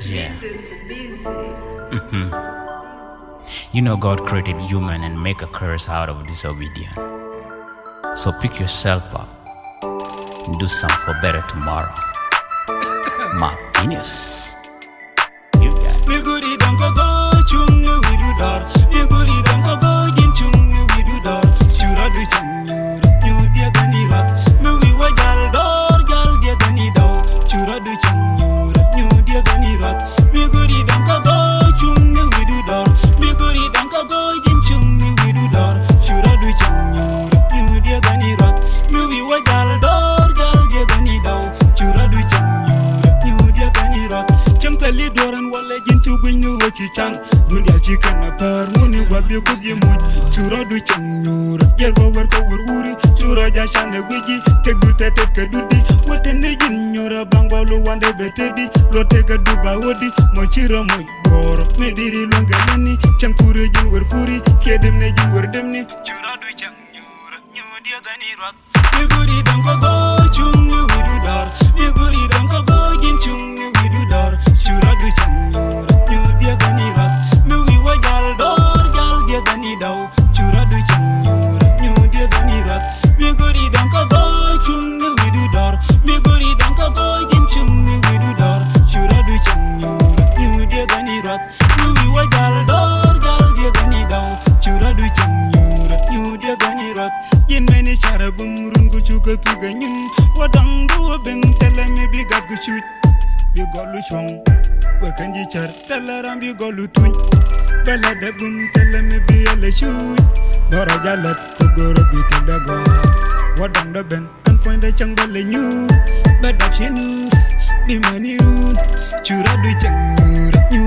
Jesus busy. You know God created human and make a curse out of disobedience. So pick yourself up and do something for better tomorrow. My genius. You got it. Me goody don't go chung we do dar. Me goody don't go jin chung we do dar. Shura do nyuur, you dia gani rat. Me we wa gal dia gani daw. Shura do nyuur, you dia gani rat. Me goody don't go chung we do dar. Me goody don't go jin chung we do dar. Shura do nyuur, you dia gani rat. Me we wa gal dia gani daw. Shura do nyuur, you dia gani rat. Chantali doran wala jintu gunyu wachi chan. Dunia chikan na par muni wabi kudye muj. Chura du nyuur, yer go wuri. Chura ja shane gwiji, tek du tetet ke dudi. Watene jin nyura bangwa lo wande betedi. Lo tega du ba wodi, mo chira mo goro. Mediri longa leni, chankure jin puri. Kedem ne jin demni. Chura du nyuur, nyu dia gani rat. Me guri dang go chung we do dar. Me guri dang go jin chung we do dar. Chura du nyuur, nyu dia gani rat. Me we wa gal dia gani daw. Chura du nyuur, nyu dia gani rat. Me guri dang go chung we do dar. Me guri dang go jin chung we do dar. Chura du nyuur, nyu dia gani rat. Me we wa gal dia gani daw. Chura du nyuur, nyu dia gani rat. Yin meni chara bum run gu chuga tuga nyun. Wadang du beng tele me bi gat gu chut. Bi golu chong. Wakanji char talaram bi golu tuny. Bala de bum tele me bi ele shoot. Bora jalat ko goro bi tedago. Wadang da ben an point de chang bale nyu. Badap shenu bi mani run. Chura du nyuur.